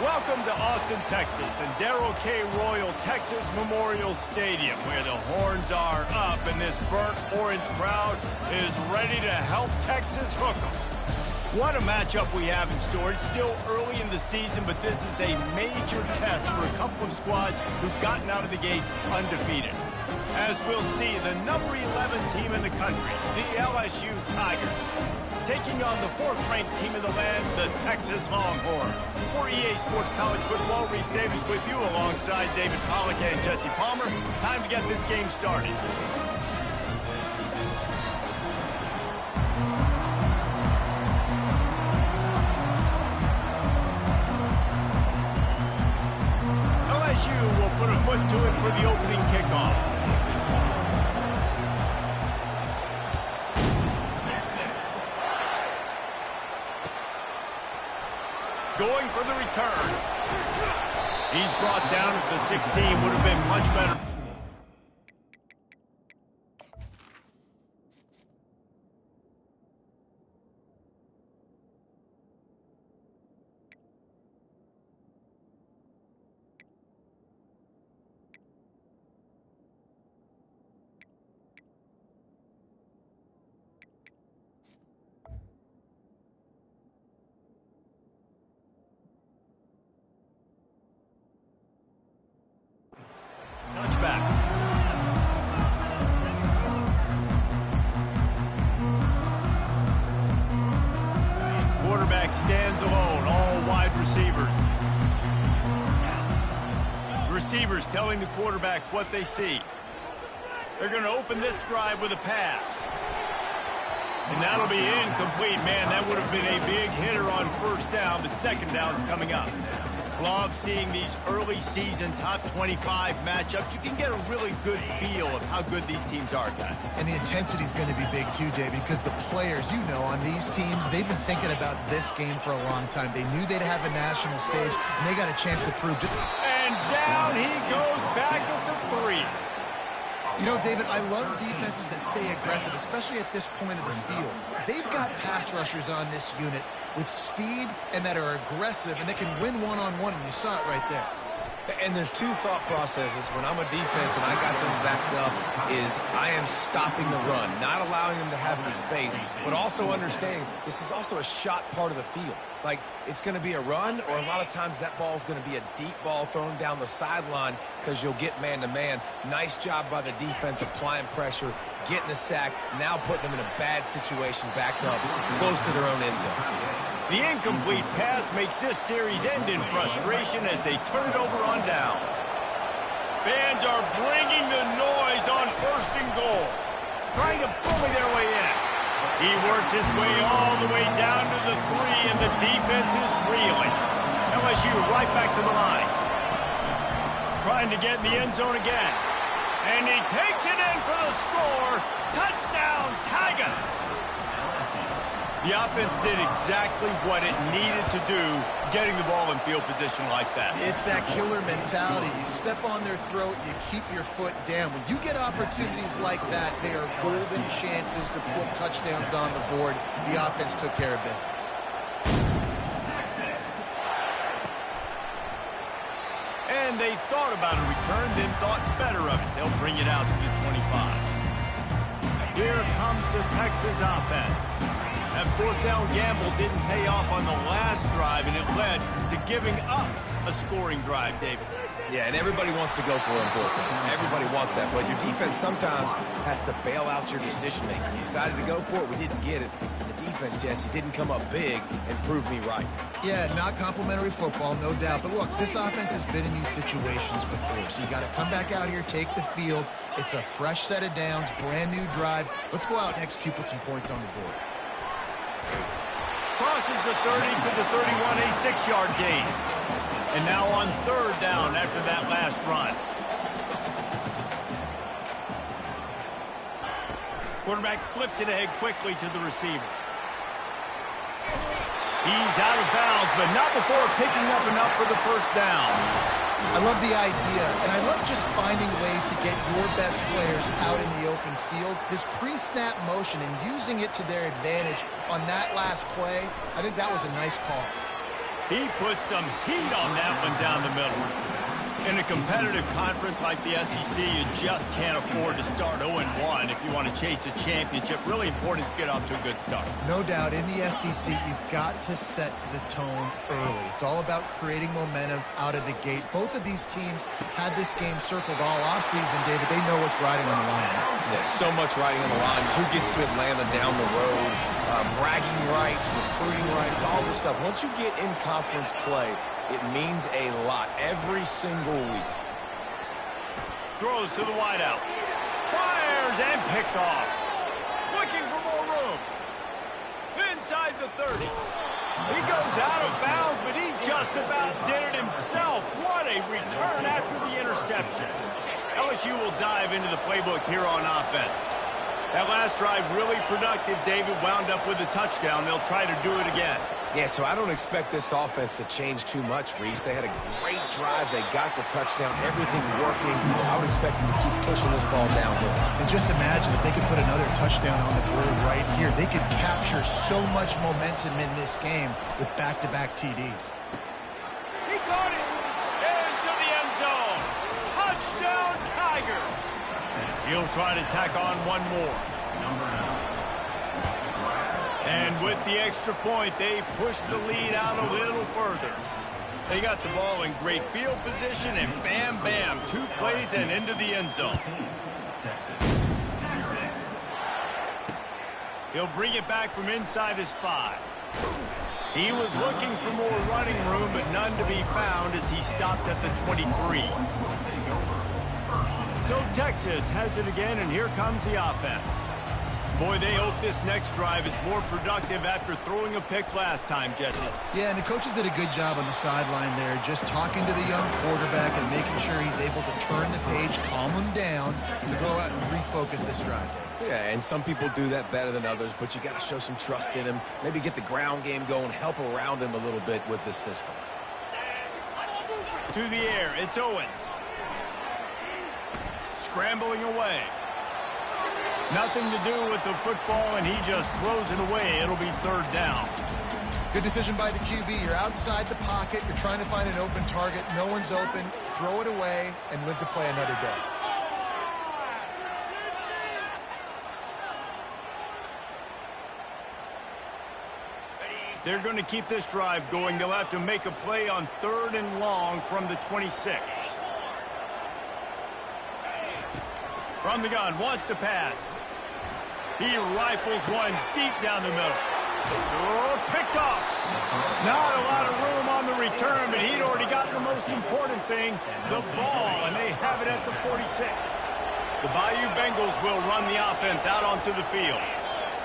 Welcome to Austin, Texas, and Darrell K. Royal Texas Memorial Stadium, where the horns are up and this burnt orange crowd is ready to help Texas hook 'em. What a matchup we have in store. It's still early in the season, but this is a major test for a couple of squads who've gotten out of the gate undefeated. As we'll see, the number 11 team in the country, the LSU Tigers, taking on the 4th-ranked team in the land, the Texas Longhorns. For EA Sports College Football, Reese Davis with you alongside David Pollack and Jesse Palmer. Time to get this game started. LSU will put a foot to it for the opening kickoff. Going for the return. He's brought down at the 16. Would have been much better. Touchback. Quarterback stands alone, all wide receivers. Receivers telling the quarterback what they see. They're going to open this drive with a pass. And that'll be incomplete. Man, that would have been a big hitter on first down, but second down's coming up. Love seeing these early season top 25 matchups. You can get a really good feel of how good these teams are, guys. And the intensity is going to be big too, David, because the players, you know, on these teams, they've been thinking about this game for a long time. They knew they'd have a national stage, and they got a chance to prove it. And down he goes back at the 3. You know, David, I love defenses that stay aggressive, especially at this point of the field. They've got pass rushers on this unit with speed and that are aggressive, and they can win one-on-one, and you saw it right there. And there's two thought processes when I'm a defense and I got them backed up is I am stopping the run, not allowing them to have any space, but also understanding this is also a shot part of the field. Like, it's going to be a run, or a lot of times that ball is going to be a deep ball thrown down the sideline because you'll get man-to-man. Nice job by the defense applying pressure, getting a sack, now putting them in a bad situation backed up close to their own end zone. The incomplete pass makes this series end in frustration as they turn it over on downs. Fans are bringing the noise on 1st and goal, trying to bully their way in. He works his way all the way down to the 3, and the defense is reeling. LSU right back to the line. Trying to get in the end zone again. And he takes it in for the score. Touchdown, Tigers! The offense did exactly what it needed to do, getting the ball in field position like that. It's that killer mentality. You step on their throat, you keep your foot down. When you get opportunities like that, they are golden chances to put touchdowns on the board. The offense took care of business. And they thought about a return, then thought better of it. They'll bring it out to the 25. Here comes the Texas offense. That 4th down gamble didn't pay off on the last drive, and it led to giving up a scoring drive, David. Yeah, and everybody wants to go for it on 4th down. Everybody wants that, but your defense sometimes has to bail out your decision-making. You decided to go for it, we didn't get it. The defense, Jesse, didn't come up big and prove me right. Yeah, not complimentary football, no doubt. But look, this offense has been in these situations before, so you got to come back out here, take the field. It's a fresh set of downs, brand new drive. Let's go out and execute, put some points on the board. Crosses the 30 to the 31, a 6-yard gain. And now on 3rd down after that last run. Quarterback flips it ahead quickly to the receiver. He's out of bounds, but not before picking up enough for the 1st down. I love the idea, and I love just finding ways to get your best players out in the open field. This pre-snap motion and using it to their advantage on that last play, I think that was a nice call. He put some heat on that one down the middle. In a competitive conference like the SEC, you just can't afford to start 0-1 if you want to chase a championship. Really important to get off to a good start. No doubt, in the SEC, you've got to set the tone early. It's all about creating momentum out of the gate. Both of these teams had this game circled all offseason, David. They know what's riding on the line. There's so much riding on the line. Who gets to Atlanta down the road? Bragging rights, recruiting rights, all this stuff. Once you get in conference play, it means a lot every single week. Throws to the wideout. Fires and picked off. Looking for more room. Inside the 30. He goes out of bounds, but he just about did it himself. What a return after the interception. LSU will dive into the playbook here on offense. That last drive really productive. David wound up with a touchdown. They'll try to do it again. Yeah, so I don't expect this offense to change too much, Reese. They had a great drive. They got the touchdown. Everything working. I would expect them to keep pushing this ball downhill. And just imagine if they could put another touchdown on the board right here. They could capture so much momentum in this game with back-to-back TDs. He caught it into the end zone. Touchdown, Tigers. He'll try to tack on one more. And with the extra point, they push the lead out a little further. They got the ball in great field position, and bam, bam, 2 plays and into the end zone. He'll bring it back from inside his 5. He was looking for more running room, but none to be found as he stopped at the 23. So Texas has it again, and here comes the offense. Boy, they hope this next drive is more productive after throwing a pick last time, Jesse. Yeah, and the coaches did a good job on the sideline there, just talking to the young quarterback and making sure he's able to turn the page, calm him down, to go out and refocus this drive. Yeah, and some people do that better than others, but you got to show some trust in him, maybe get the ground game going, help around him a little bit with this system. To the air, it's Owens. Scrambling away. Nothing to do with the football, and he just throws it away. It'll be 3rd down. Good decision by the QB. You're outside the pocket. You're trying to find an open target. No one's open. Throw it away and live to play another day. They're going to keep this drive going. They'll have to make a play on 3rd and long from the 26. From the gun, wants to pass. He rifles one deep down the middle. Oh, picked off. Not a lot of room on the return, but he'd already gotten the most important thing, the ball, and they have it at the 46. The Bayou Bengals will run the offense out onto the field.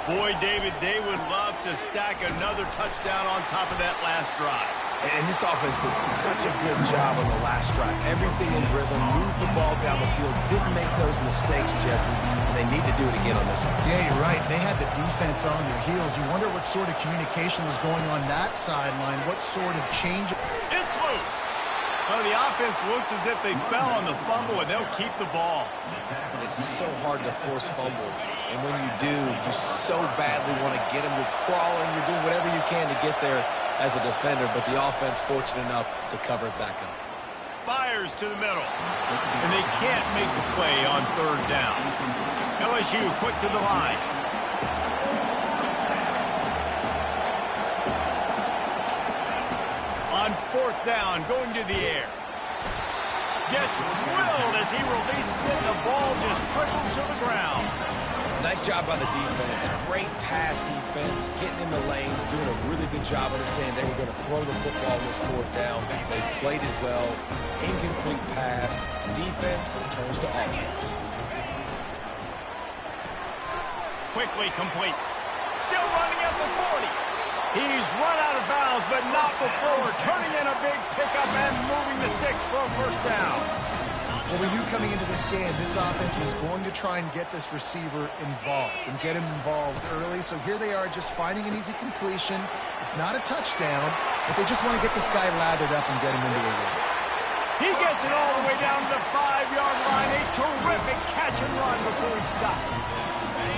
Boy, David, they would love to stack another touchdown on top of that last drive. And this offense did such a good job on the last drive. Everything in rhythm, moved the ball down the field, didn't make those mistakes, Jesse, and they need to do it again on this one. Yeah, you're right. They had the defense on their heels. You wonder what sort of communication was going on that sideline, what sort of change. It's loose. Well, the offense looks as if they fell on the fumble, and they'll keep the ball. It's so hard to force fumbles, and when you do, you so badly want to get them. You're crawling, you're doing whatever you can to get there as a defender, but the offense fortunate enough to cover it back up. Fires to the middle, and they can't make the play on 3rd down. LSU quick to the line. On 4th down, going to the air. Gets drilled as he releases it, and the ball just trickles to the ground. Nice job by the defense. Great pass defense, getting in the lanes, doing a really good job understanding they were going to throw the football on this 4th down. They played it well. Incomplete pass. Defense turns to offense. Quickly complete. Still running at the 40. He's run out of bounds, but not before. Turning in a big pickup and moving the sticks for a 1st down. Well, we knew coming into this game, this offense was going to try and get this receiver involved and get him involved early. So here they are just finding an easy completion. It's not a touchdown, but they just want to get this guy lathered up and get him into a run. He gets it all the way down to the 5-yard line. A terrific catch and run before he stops.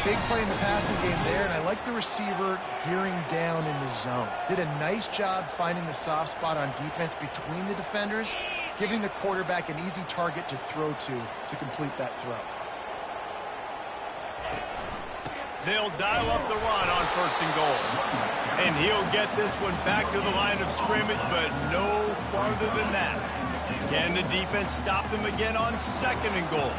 Big play in the passing game there, and I like the receiver gearing down in the zone. Did a nice job finding the soft spot on defense between the defenders, giving the quarterback an easy target to throw to complete that throw. They'll dial up the run on 1st and goal. And he'll get this one back to the line of scrimmage, but no farther than that. Can the defense stop them again on 2nd and goal?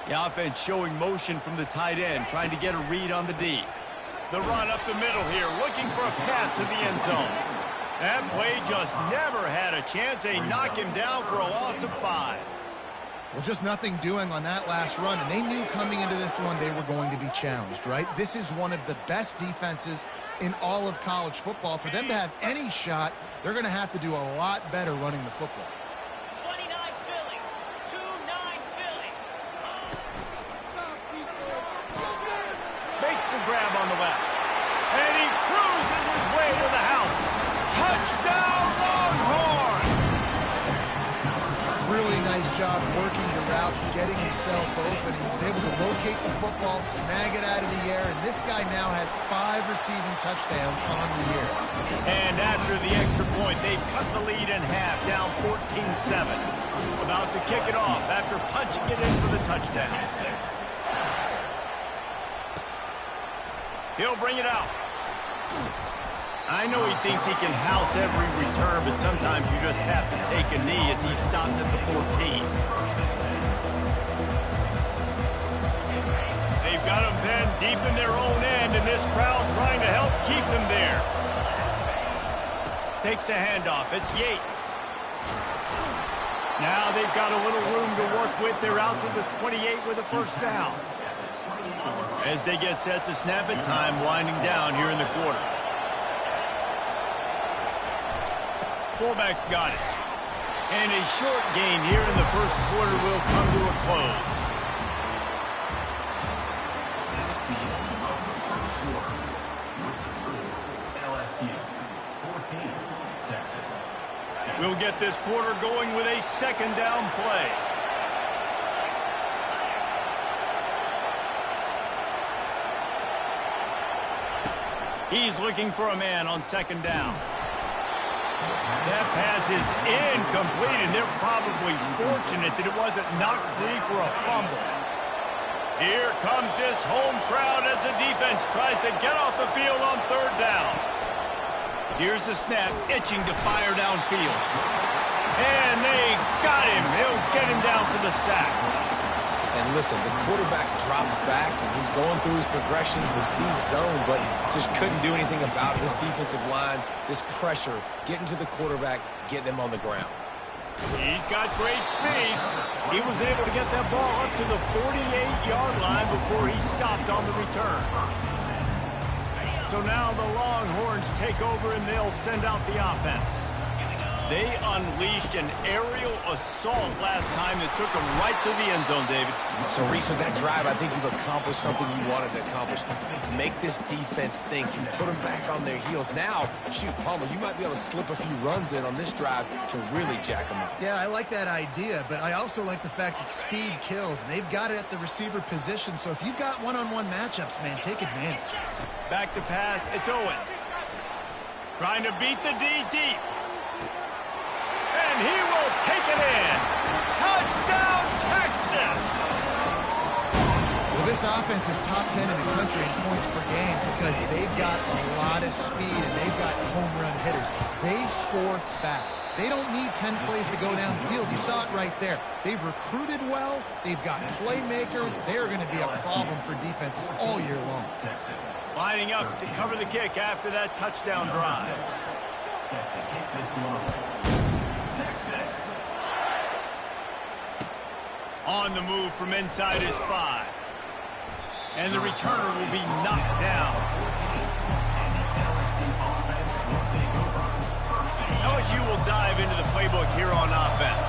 The offense showing motion from the tight end, trying to get a read on the D. The run up the middle here, looking for a path to the end zone. That play just never had a chance. They knock him down for a loss of 5. Well, just nothing doing on that last run, and they knew coming into this one they were going to be challenged, right? This is one of the best defenses in all of college football. For them to have any shot, they're going to have to do a lot better running the football. Makes the grab on the left. And he cruises his way to the house. Touchdown, Longhorn! Really nice job working the route, getting himself open. He was able to locate the football, snag it out of the air, and this guy now has 5 receiving touchdowns on the year. And after the extra point, they've cut the lead in half, down 14-7. About to kick it off after punching it in for the touchdown. He'll bring it out. I know he thinks he can house every return, but sometimes you just have to take a knee as he stopped at the 14. They've got him then deep in their own end, and this crowd trying to help keep them there. Takes the handoff. It's Yates. Now they've got a little room to work with. They're out to the 28 with a 1st down. As they get set to snap it, time winding down here in the quarter. Fullback's got it. And a short gain here in the 1st quarter will come to a close. LSU 14, Texas. We'll get this quarter going with a 2nd down play. He's looking for a man on 2nd down. That pass is incomplete, and they're probably fortunate that it wasn't knocked free for a fumble. Here comes this home crowd as the defense tries to get off the field on 3rd down. Here's the snap, itching to fire downfield. And they got him. He'll get him down for the sack. And listen, the quarterback drops back, and he's going through his progressions with C-zone, but just couldn't do anything about this defensive line, this pressure, getting to the quarterback, getting him on the ground. He's got great speed. He was able to get that ball up to the 48-yard line before he stopped on the return. So now the Longhorns take over, and they'll send out the offense. They unleashed an aerial assault last time that took them right to the end zone, David. So, Reese, with that drive, I think you've accomplished something you wanted to accomplish. Make this defense think. You put them back on their heels. Now, shoot, Palmer, you might be able to slip a few runs in on this drive to really jack them up. Yeah, I like that idea, but I also like the fact that speed kills. And they've got it at the receiver position, so if you've got one-on-one matchups, man, take advantage. Back to pass, it's Owens. Trying to beat the D deep. And he will take it in. Touchdown, Texas! Well, this offense is top 10 in the country in points per game because they've got a lot of speed and they've got home run hitters. They score fast. They don't need 10 plays to go down the field. You saw it right there. They've recruited well. They've got playmakers. They're going to be a problem for defenses all year long. Lining up to cover the kick after that touchdown drive. On the move from inside his 5. And the returner will be knocked down. LSU will dive into the playbook here on offense.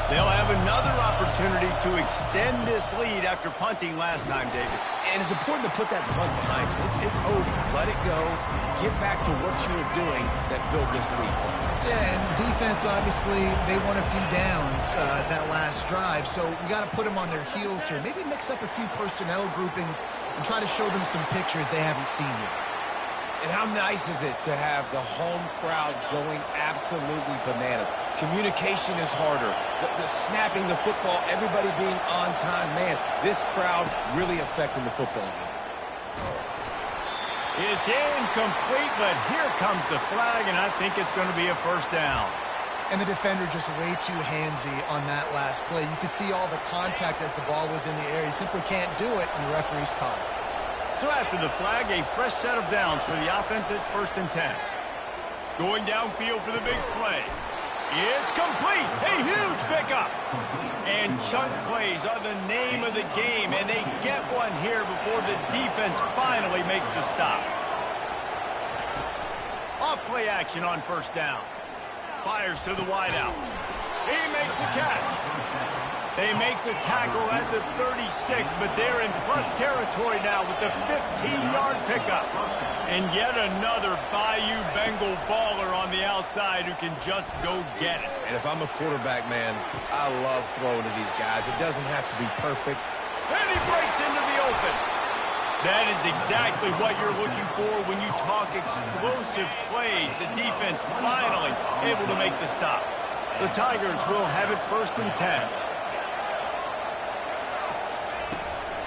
They'll have another opportunity to extend this lead after punting last time, David. And it's important to put that punt behind you. It's over. Let it go. Get back to what you were doing that built this lead. Yeah, and defense, obviously, they won a few downs that last drive, so we got to put them on their heels here. Maybe mix up a few personnel groupings and try to show them some pictures they haven't seen yet. And how nice is it to have the home crowd going absolutely bananas? Communication is harder. The snapping the football, everybody being on time. Man, this crowd really affecting the football game. It's incomplete, but here comes the flag, and I think it's going to be a first down. And the defender just way too handsy on that last play. You could see all the contact as the ball was in the air. He simply can't do it, and the referee's caught it. So after the flag, a fresh set of downs for the offense. It's 1st and 10. Going downfield for the big play. It's complete. A huge pickup. And chunk plays are the name of the game, and they get one here before the defense finally makes the stop. Off play action on 1st down. Fires to the wideout. He makes the catch. They make the tackle at the 36, but they're in plus territory now with the 15-yard pickup. And yet another Bayou Bengal baller on the outside who can just go get it. And if I'm a quarterback, man, I love throwing to these guys. It doesn't have to be perfect. And he breaks into the open. That is exactly what you're looking for when you talk explosive plays. The defense finally able to make the stop. The Tigers will have it 1st and 10.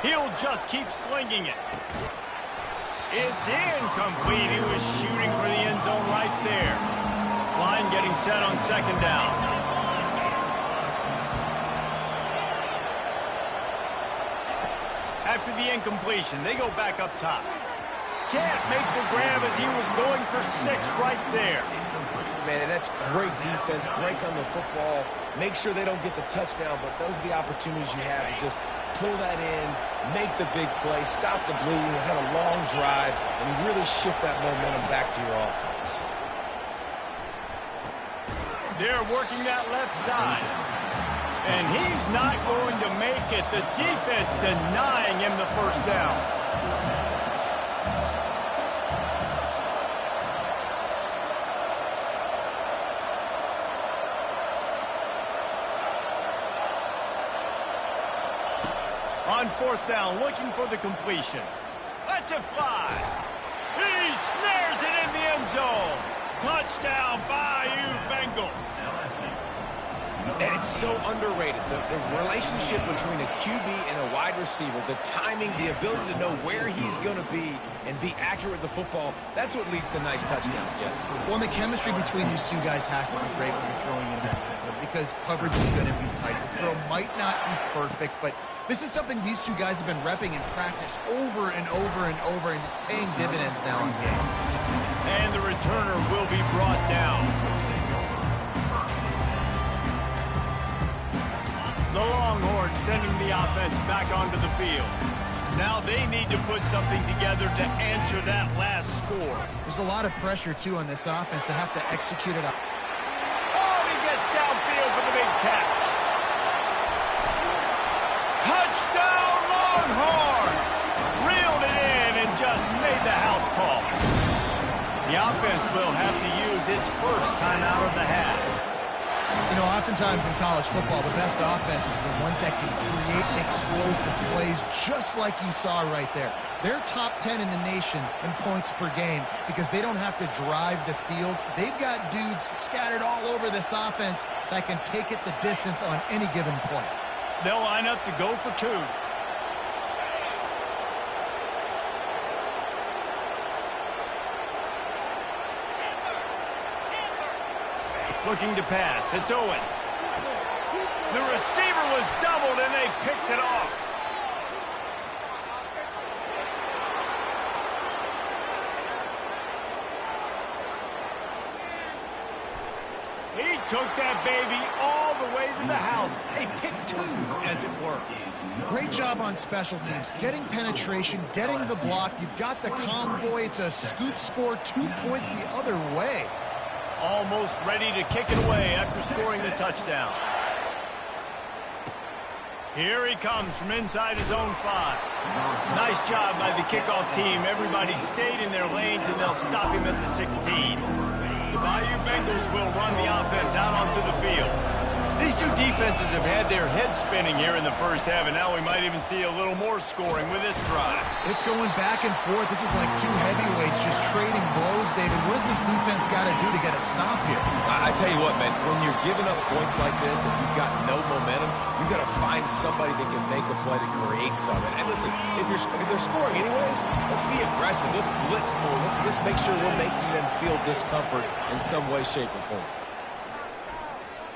He'll just keep slinging it. It's incomplete. He was shooting for the end zone right there. Line getting set on 2nd down. After the incompletion, they go back up top. Can't make the grab as he was going for 6 right there. Man, that's great defense. Break on the football. Make sure they don't get the touchdown, but those are the opportunities you have to just pull that in, make the big play, stop the bleeding, had a long drive, and really shift that momentum back to your offense. They're working that left side. And he's not going to make it. The defense denying him the 1st down. On 4th down, looking for the completion. Lets it fly. He snares it in the end zone. Touchdown, Bayou Bengals. And it's so underrated. The relationship between a QB and a wide receiver, the timing, the ability to know where he's going to be and be accurate with the football, that's what leads to nice touchdowns, Jesse. Well, and the chemistry between these two guys has to be great when you're throwing in there because coverage is going to be tight. The throw might not be perfect, but this is something these two guys have been repping in practice over and over and over, and it's paying dividends now in game. And the returner will be brought down. The Longhorns sending the offense back onto the field. Now they need to put something together to answer that last score. There's a lot of pressure, too, on this offense to have to execute it up. Oh, he gets downfield for the big catch. Touchdown, Longhorns! Reeled it in and just made the house call. The offense will have to use its first time out of the half. You know, oftentimes in college football, the best offenses are the ones that can create explosive plays just like you saw right there. They're top 10 in the nation in points per game because they don't have to drive the field. They've got dudes scattered all over this offense that can take it the distance on any given play. They'll line up to go for 2. Looking to pass. It's Owens. The receiver was doubled, and they picked it off. He took that baby all the way to the house. A pick 2, as it were. Great job on special teams. Getting penetration, getting the block. You've got the convoy. It's a scoop score, 2 points the other way. Almost ready to kick it away after scoring the touchdown. Here he comes from inside his own 5. Nice job by the kickoff team. Everybody stayed in their lanes, and they'll stop him at the 16. The Bayou Bengals will run the offense out onto the field. These two defenses have had their heads spinning here in the first half, and now we might even see a little more scoring with this drive. It's going back and forth. This is like two heavyweights just trading blows, David. What does this defense got to do to get a stop here? I tell you what, man, when you're giving up points like this and you've got no momentum, you've got to find somebody that can make a play to create something. And listen, if they're scoring anyways, let's be aggressive. Let's blitz more. Let's make sure we're making them feel discomfort in some way, shape, or form.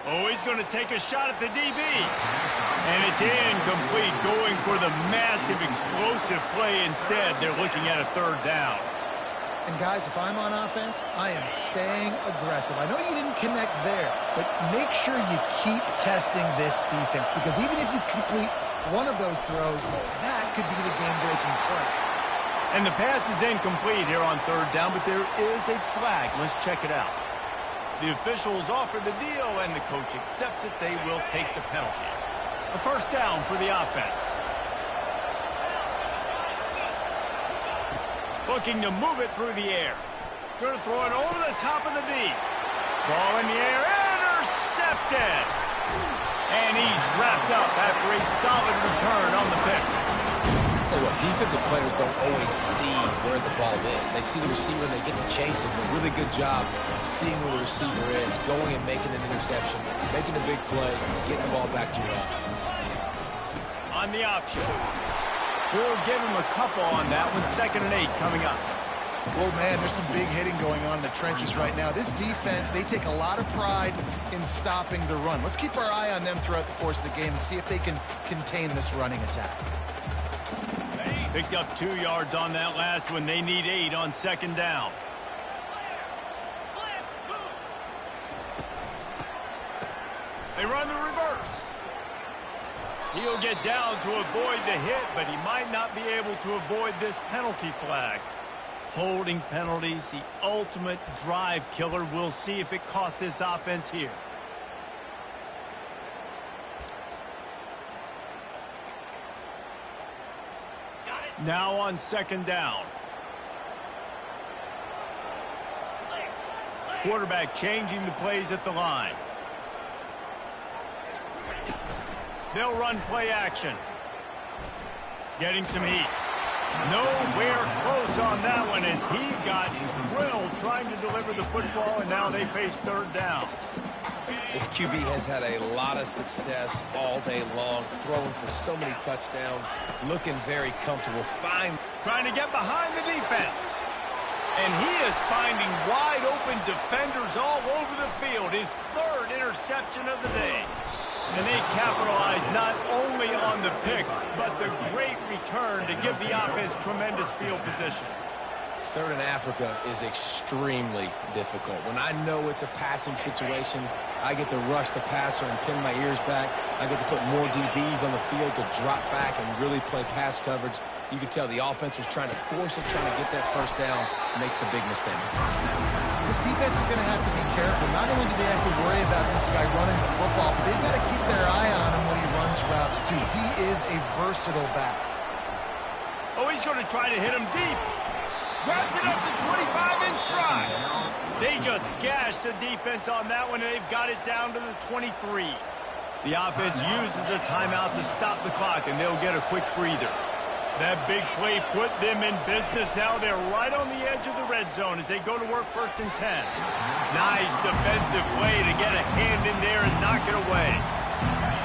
Oh, he's going to take a shot at the DB. And it's incomplete, going for the massive, explosive play instead. They're looking at a 3rd down. And guys, if I'm on offense, I am staying aggressive. I know you didn't connect there, but make sure you keep testing this defense, because even if you complete one of those throws, that could be the game-breaking play. And the pass is incomplete here on 3rd down, but there is a flag. Let's check it out. The officials offer the deal, and the coach accepts it. They will take the penalty. A 1st down for the offense. Looking to move it through the air. Going to throw it over the top of the D. Ball in the air, intercepted. And he's wrapped up after a solid return on the pick. Tell you what, defensive players don't always see where the ball is. They see the receiver and they get to chase him. A really good job seeing where the receiver is, going and making an interception, making a big play, getting the ball back to your offense. On the option. We'll give him a couple on that one. 2nd and 8 coming up. Well, man, there's some big hitting going on in the trenches right now. This defense, they take a lot of pride in stopping the run. Let's keep our eye on them throughout the course of the game and see if they can contain this running attack. Picked up 2 yards on that last one. They need 8 on 2nd down. They run the reverse. He'll get down to avoid the hit, but he might not be able to avoid this penalty flag. Holding penalties, the ultimate drive killer. We'll see if it costs this offense here. Now on 2nd down. Quarterback changing the plays at the line. They'll run play action. Getting some heat. Nowhere close on that one as he got drilled trying to deliver the football, and now they face 3rd down. This QB has had a lot of success all day long, throwing for so many touchdowns, looking very comfortable. Trying to get behind the defense. And he is finding wide open defenders all over the field. His 3rd interception of the day. And they capitalize not only on the pick, but the great return to give the offense tremendous field position. 3rd and Africa is extremely difficult. When I know it's a passing situation, I get to rush the passer and pin my ears back. I get to put more DBs on the field to drop back and really play pass coverage. You can tell the offense was trying to force it, trying to get that 1st down, makes the big mistake. This defense is going to have to be careful. Not only do they have to worry about this guy running the football, but they've got to keep their eye on him when he runs routes, too. He is a versatile back. Oh, he's going to try to hit him deep. Grabs it up to 25 in stride. They just gashed the defense on that one, and they've got it down to the 23. The offense uses a timeout to stop the clock, and they'll get a quick breather. That big play put them in business. Now they're right on the edge of the red zone as they go to work 1st and 10. Nice defensive play to get a hand in there and knock it away.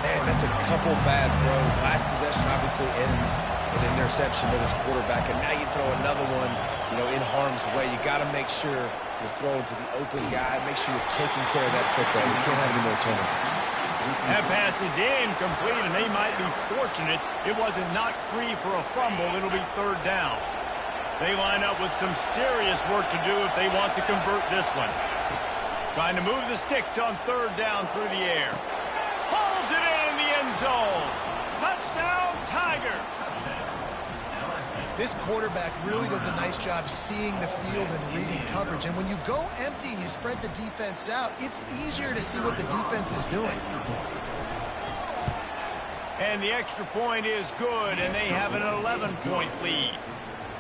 Man, that's a couple bad throws. Last possession obviously ends in an interception by this quarterback, and now you throw another one, in harm's way. You got to make sure you're throwing to the open guy. Make sure you're taking care of that football. You can't have any more turnovers. That pass is incomplete, and they might be fortunate it wasn't knocked free for a fumble. It'll be 3rd down. They line up with some serious work to do if they want to convert this one. Trying to move the sticks on 3rd down through the air. Pulls it in the end zone. Touchdown, Tigers. This quarterback really does a nice job seeing the field and reading coverage. And when you go empty and you spread the defense out, it's easier to see what the defense is doing. And the extra point is good, and they have an 11-point lead.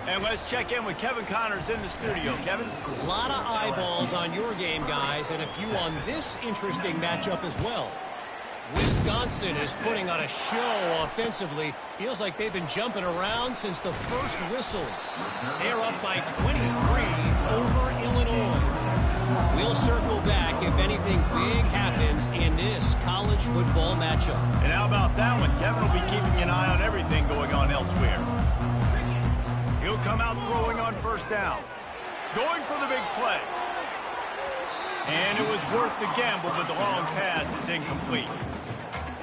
And let's check in with Kevin Connors in the studio. Kevin? A lot of eyeballs on your game, guys, and a few on this interesting matchup as well. Wisconsin is putting on a show offensively. Feels like they've been jumping around since the first whistle. They're up by 23 over Illinois. We'll circle back if anything big happens in this college football matchup. And how about that one? Kevin will be keeping an eye on everything going on elsewhere. He'll come out throwing on first down. Going for the big play. And it was worth the gamble, but the long pass is incomplete.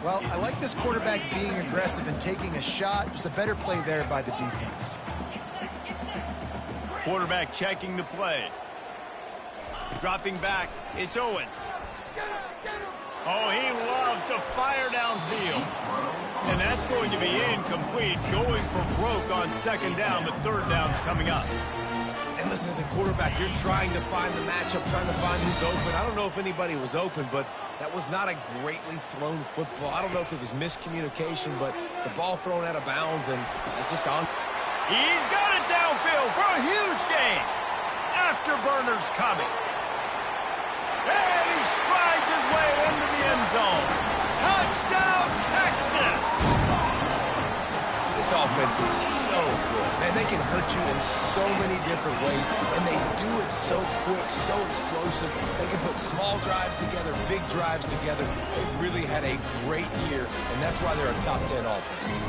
Well, I like this quarterback being aggressive and taking a shot. Just a better play there by the defense. Quarterback checking the play. Dropping back, it's Owens. Oh, he loves to fire downfield. And that's going to be incomplete, going for broke on second down, but third down's coming up. And listen, as a quarterback, you're trying to find the matchup, trying to find who's open. I don't know if anybody was open, but that was not a greatly thrown football. I don't know if it was miscommunication, but the ball thrown out of bounds, and it just on. He's got it downfield for a huge gain. Afterburner's coming. And he strides his way into the end zone. Touchdown, Texas! This offense is so good. Man, they can hurt you in so many different ways, and they do it so quick, so explosive. They can put small drives together, big drives together. They've really had a great year, and that's why they're a top 10 offense.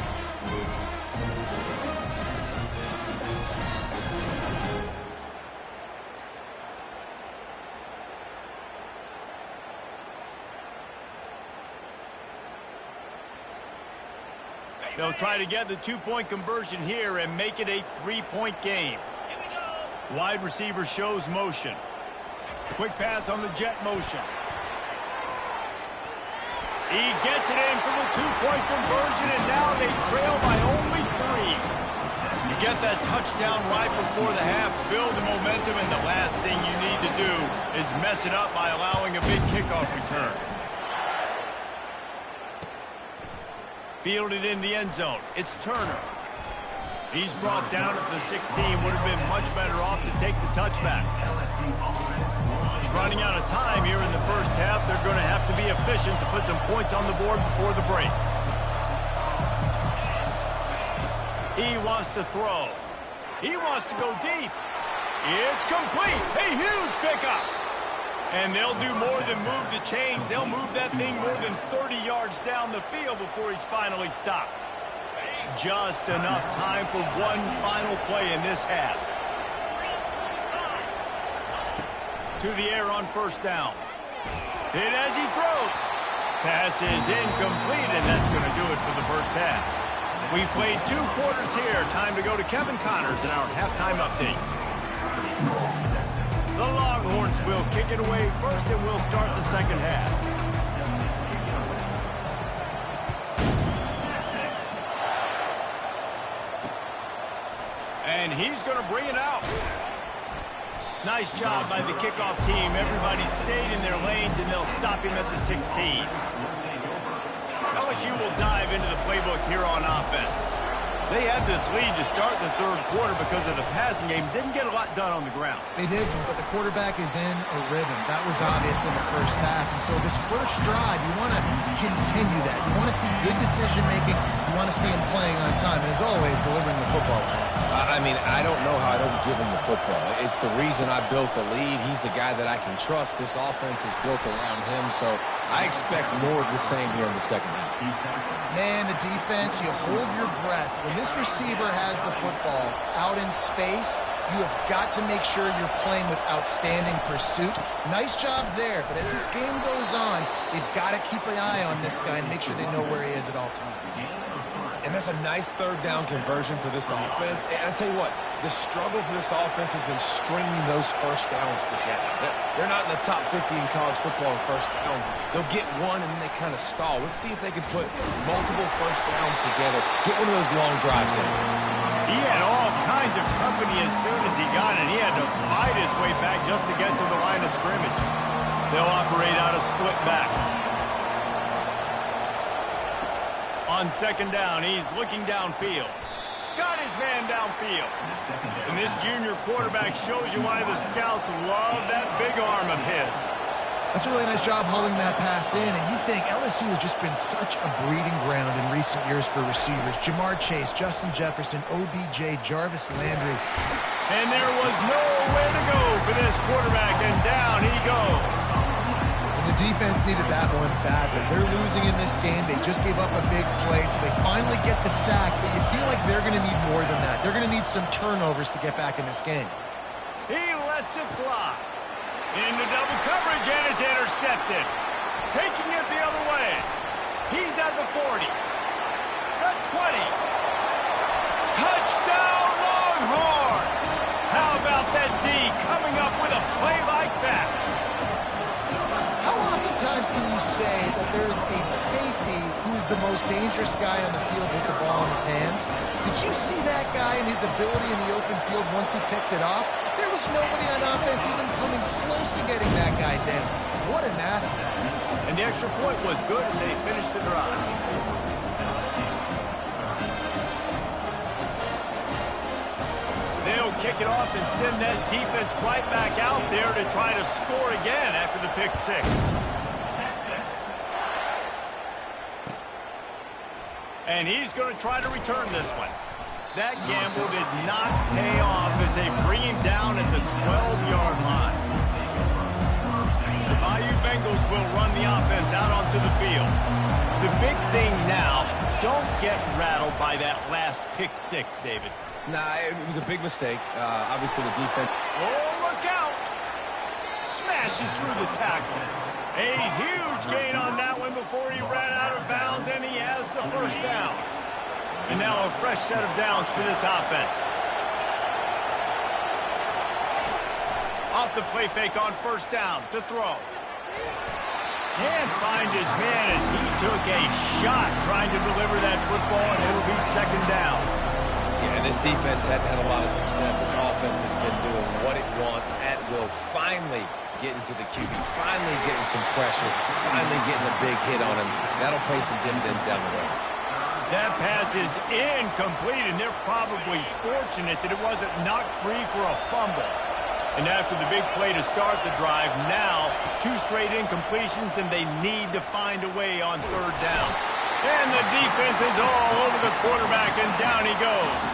They'll try to get the two-point conversion here and make it a three-point game. Wide receiver shows motion. Quick pass on the jet motion. He gets it in for the two-point conversion, and now they trail by only 3. You get that touchdown right before the half, build the momentum, and the last thing you need to do is mess it up by allowing a big kickoff return. Fielded in the end zone. It's Turner. He's brought down at the 16. Would have been much better off to take the touchback. Running out of time here in the first half. They're going to have to be efficient to put some points on the board before the break. He wants to throw. He wants to go deep. It's complete. A huge pickup. And they'll do more than move the chains. They'll move that thing more than 30 yards down the field before he's finally stopped. Just enough time for one final play in this half. To the air on first down. Hit as he throws. Pass is incomplete, and that's going to do it for the first half. We've played 2 quarters here. Time to go to Kevin Connors in our halftime update. The Longhorns will kick it away first, and we'll start the second half. And he's going to bring it out. Nice job by the kickoff team. Everybody stayed in their lanes, and they'll stop him at the 16. LSU will dive into the playbook here on offense. They had this lead to start the third quarter because of the passing game. Didn't get a lot done on the ground. They did, but the quarterback is in a rhythm. That was obvious in the first half. And so this first drive, you want to continue that. You want to see good decision-making. You want to see him playing on time. And as always, delivering the football. I mean, I don't know how I don't give him the football. It's the reason I built the lead. He's the guy that I can trust. This offense is built around him, so I expect more of the same here in the second half. Man, the defense, you hold your breath. When this receiver has the football out in space, you have got to make sure you're playing with outstanding pursuit. Nice job there, but as this game goes on, they've got to keep an eye on this guy and make sure they know where he is at all times. And that's a nice third down conversion for this offense. And I tell you what, the struggle for this offense has been stringing those first downs together. They're not in the top 50 in college football in first downs. They'll get one and then they kind of stall. Let's see if they can put multiple first downs together. Get one of those long drives going. He had all kinds of company as soon as he got it. He had to fight his way back just to get to the line of scrimmage. They'll operate out of split backs. On second down, he's looking downfield. Got his man downfield. And this junior quarterback shows you why the scouts love that big arm of his. That's a really nice job hauling that pass in, and you think LSU has just been such a breeding ground in recent years for receivers. Jamar Chase, Justin Jefferson, OBJ, Jarvis Landry. And there was nowhere to go for this quarterback, and down he goes. And the defense needed that one badly. They're losing in this game. They just gave up a big play, so they finally get the sack, but you feel like they're going to need more than that. They're going to need some turnovers to get back in this game. He lets it fly. Into double coverage, and it's intercepted. Taking it the other way. He's at the 40. The 20. Touchdown, Longhorn! How about that D coming up with a play like that? How oftentimes can you say that there's a safety who's the most dangerous guy on the field with the ball in his hands? Did you see that guy and his ability in the open field once he picked it off? There was nobody on offense even coming close to getting that guy down. What an athlete. And the extra point was good as they finished the drive. They'll kick it off and send that defense right back out there to try to score again after the pick six. And he's going to try to return this one. That gamble did not pay off as they bring him down at the 12-yard line. The Bayou Bengals will run the offense out onto the field. The big thing now, don't get rattled by that last pick six, David. Nah, it was a big mistake. Obviously, the defense... Oh, look out! Smashes through the tackle. A huge gain on that one before he ran out of bounds, and he has the first down. And now a fresh set of downs for this offense. Off the play fake on first down to throw. Can't find his man as he took a shot trying to deliver that football, and it'll be second down. Yeah, this defense hadn't had a lot of success. This offense has been doing what it wants at will. Finally getting to the QB, finally getting some pressure, finally getting a big hit on him. That'll pay some dividends down the road. That pass is incomplete, and they're probably fortunate that it wasn't knocked free for a fumble. And after the big play to start the drive, now 2 straight incompletions, and they need to find a way on third down. And the defense is all over the quarterback, and down he goes.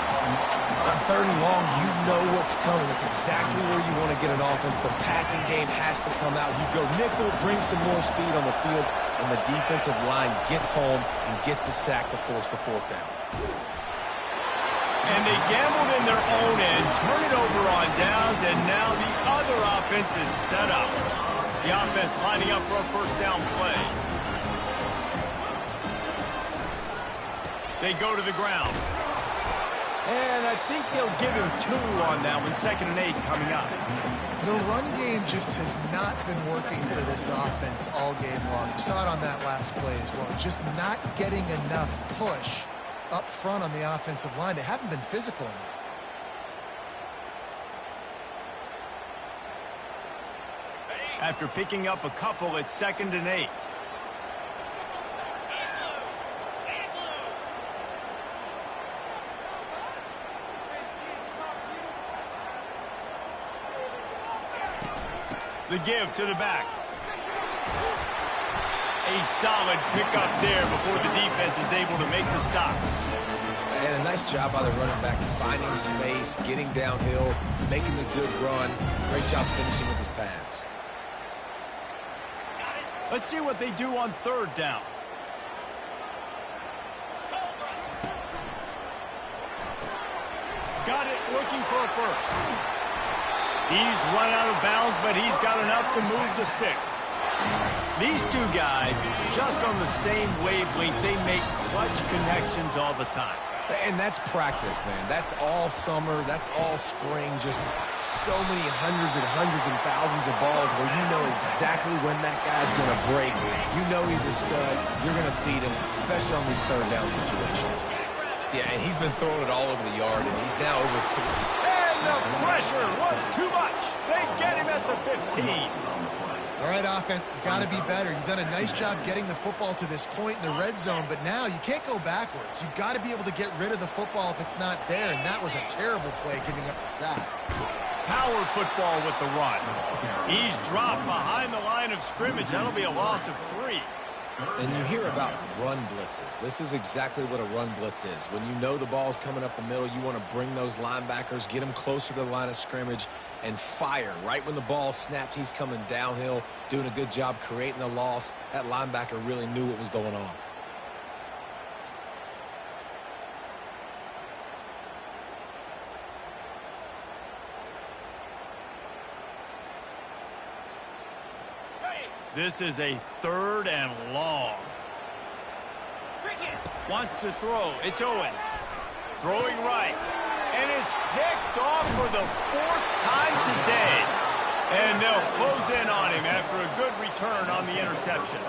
On third and long, you know what's coming. It's exactly where you want to get an offense. The passing game has to come out. You go nickel, bring some more speed on the field, and the defensive line gets home and gets the sack to force the fourth down. And they gambled in their own end, turn it over on downs, and now the other offense is set up. The offense lining up for a first down play. They go to the ground. And I think they'll give him 2 on that one, 2nd and 8 coming up. The run game just has not been working for this offense all game long. You saw it on that last play as well. Just not getting enough push up front on the offensive line. They haven't been physical enough. After picking up a couple, it's 2nd and 8. The give to the back. A solid pickup there before the defense is able to make the stop. And a nice job by the running back, finding space, getting downhill, making the good run. Great job finishing with his pads. Let's see what they do on third down. Got it, looking for a first. He's run out of bounds, but he's got enough to move the sticks. These 2 guys, just on the same wavelength, they make clutch connections all the time. And that's practice, man. That's all summer. That's all spring. Just so many hundreds and thousands of balls where you know exactly when that guy's going to break. You know he's a stud. You're going to feed him, especially on these third down situations. Yeah, and he's been throwing it all over the yard, and he's now over 3. The pressure was too much. They get him at the 15. All right, offense has got to be better. You've done a nice job getting the football to this point in the red zone, but now you can't go backwards. You've got to be able to get rid of the football if it's not there, and that was a terrible play giving up the sack. Power football with the run. He's dropped behind the line of scrimmage. That'll be a loss of 3. And you hear about run blitzes. This is exactly what a run blitz is. When you know the ball's coming up the middle, you want to bring those linebackers, get them closer to the line of scrimmage, and fire. Right when the ball snapped, he's coming downhill, doing a good job creating the loss. That linebacker really knew what was going on. This is a 3rd and long. Wants to throw. It's Owens. Throwing right. And it's picked off for the 4th time today. And they'll close in on him after a good return on the interception.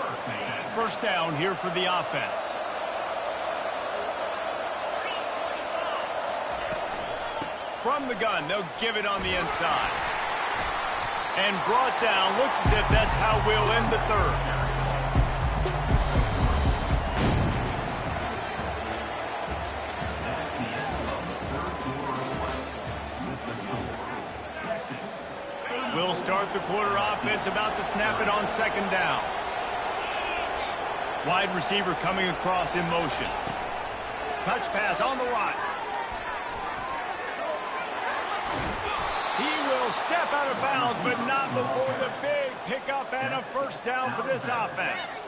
First down here for the offense. From the gun, they'll give it on the inside. And brought down. Looks as if that's how we'll end the 3rd. We'll start the quarter offense, about to snap it on 2nd down. Wide receiver coming across in motion. Touch pass on the right. He will step out of bounds, but not before the big pickup and a first down for this offense.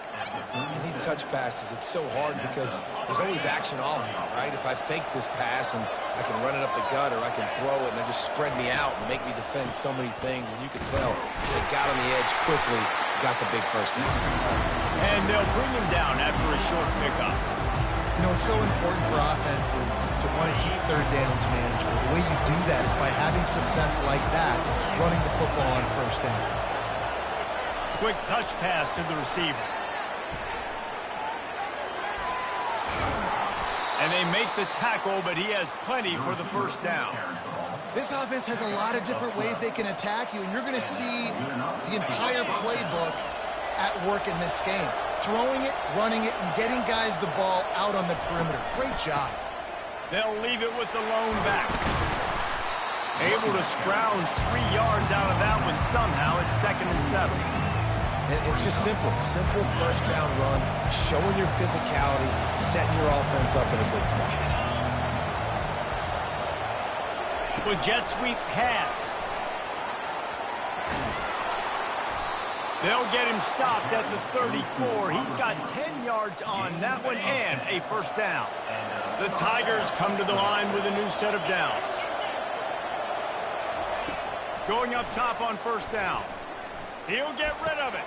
And these touch passes, it's so hard because there's always action off of it, right? If I fake this pass and I can run it up the gut, or I can throw it and they just spread me out and make me defend so many things. And you can tell they got on the edge quickly, got the big first down. And they'll bring him down after a short pickup. You know, it's so important for offenses to want to keep 3rd downs manageable. The way you do that is by having success like that, running the football on 1st down. Quick touch pass to the receiver. And they make the tackle, but he has plenty for the first down. This offense has a lot of different ways they can attack you, and you're going to see the entire playbook at work in this game. Throwing it, running it, and getting guys the ball out on the perimeter. Great job. They'll leave it with the lone back. Able to scrounge 3 yards out of that one somehow. It's 2nd and 7. And it's just simple. Simple first down run, showing your physicality, setting your offense up in a good spot. With jet sweep pass. They'll get him stopped at the 34. He's got 10 yards on that one and a first down. The Tigers come to the line with a new set of downs. Going up top on first down. He'll get rid of it.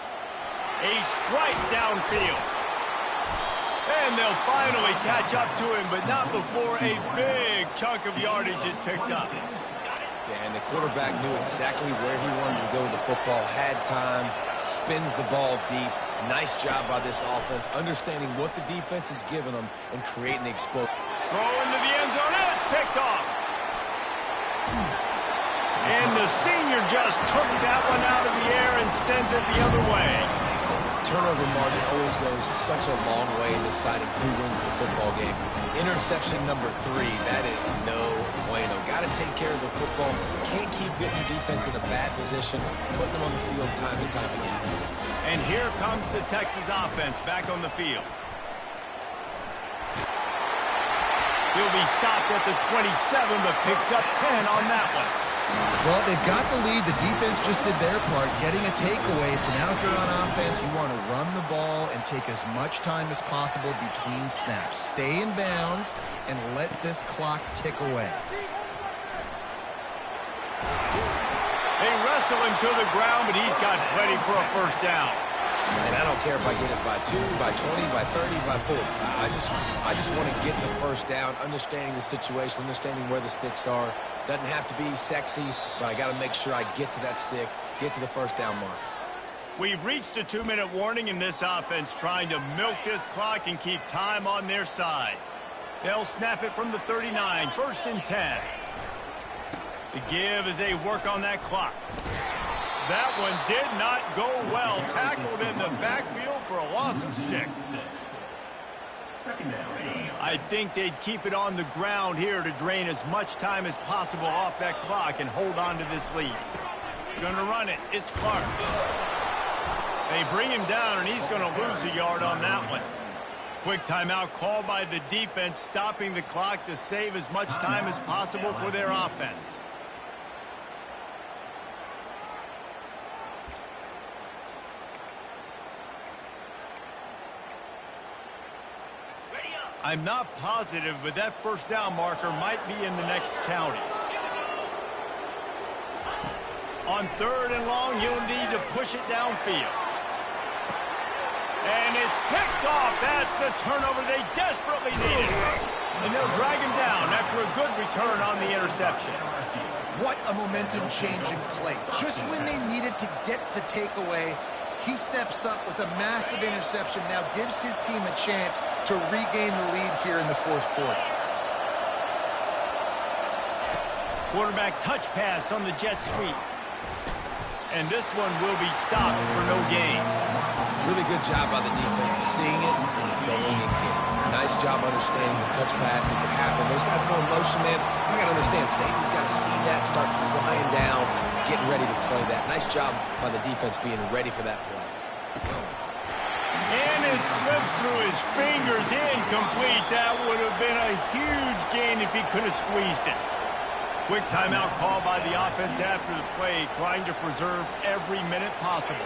A strike downfield. And they'll finally catch up to him, but not before a big chunk of yardage is picked up. Yeah, and the quarterback knew exactly where he wanted to go with the football, had time, spins the ball deep. Nice job by this offense, understanding what the defense is giving them and creating the explosion. Throw into the end zone, and it's picked off. And the senior just took that one out of the air and sent it the other way. Turnover margin always goes such a long way in deciding who wins the football game. Interception number 3, that is no bueno. Got to take care of the football. Can't keep getting the defense in a bad position, putting them on the field time and time again. And here comes the Texas offense back on the field. He'll be stopped at the 27, but picks up 10 on that one. Well, they've got the lead. The defense just did their part, getting a takeaway. So now if you're on offense, you want to run the ball and take as much time as possible between snaps. Stay in bounds and let this clock tick away. They wrestle him to the ground, but he's got plenty for a first down. And I don't care if I get it by 2, by 20, by 30, by 40. I just want to get the first down, understanding the situation, understanding where the sticks are. Doesn't have to be sexy, but I got to make sure I get to that stick, get to the first down mark. We've reached a 2-minute warning in this offense, trying to milk this clock and keep time on their side. They'll snap it from the 39, 1st and 10. The give as they work on that clock. That one did not go well. Tackled in the backfield for a loss of 6. I think they'd keep it on the ground here to drain as much time as possible off that clock and hold on to this lead. Gonna run it. It's Clark. They bring him down, and he's going to lose a yard on that one. Quick timeout called by the defense, stopping the clock to save as much time as possible for their offense. I'm not positive, but that first down marker might be in the next county. On 3rd and long, you'll need to push it downfield. And it's picked off. That's the turnover they desperately needed. And they'll drag him down after a good return on the interception. What a momentum-changing play. Just when they needed to get the takeaway, he steps up with a massive interception, now gives his team a chance to regain the lead here in the 4th quarter. Quarterback touch pass on the jet sweep. And this one will be stopped for no gain. Really good job by the defense, seeing it and going and getting it. Nice job understanding the touch pass that could happen. Those guys go in motion, man. I got to understand, safety's got to see that, start flying down, getting ready to play that. Nice job by the defense being ready for that play. And it slips through his fingers, incomplete. That would have been a huge gain if he could have squeezed it. Quick timeout called by the offense after the play, trying to preserve every minute possible.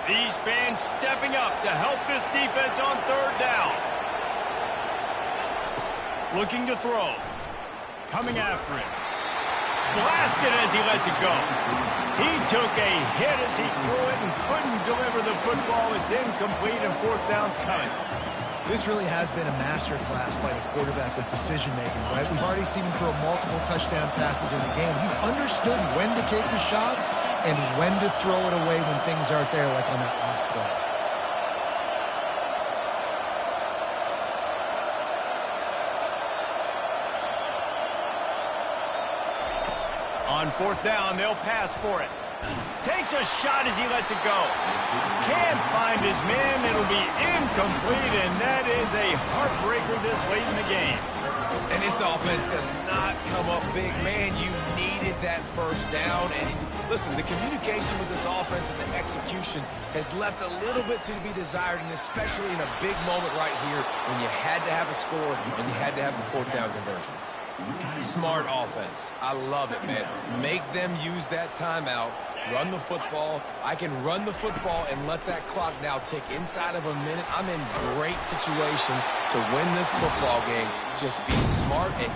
These fans stepping up to help this defense on 3rd down. Looking to throw. Coming after him. Blasted as he lets it go. He took a hit as he threw it and couldn't deliver the football. It's incomplete and 4th down's coming. This really has been a masterclass by the quarterback with decision-making, right? We've already seen him throw multiple touchdown passes in the game. He's understood when to take his shots and when to throw it away when things aren't there, like on that last play. On 4th down, they'll pass for it. Takes a shot as he lets it go. Can't find his man. It'll be incomplete, and that is a heartbreaker this late in the game. And this offense does not come up big. Man, you needed that first down. And listen, the communication with this offense and the execution has left a little bit to be desired, and especially in a big moment right here when you had to have a score and you had to have the 4th down conversion. Smart offense. I love it, man. Make them use that timeout. Run the football. I can run the football and let that clock now tick inside of a minute. I'm in great situation to win this football game. Just be smart and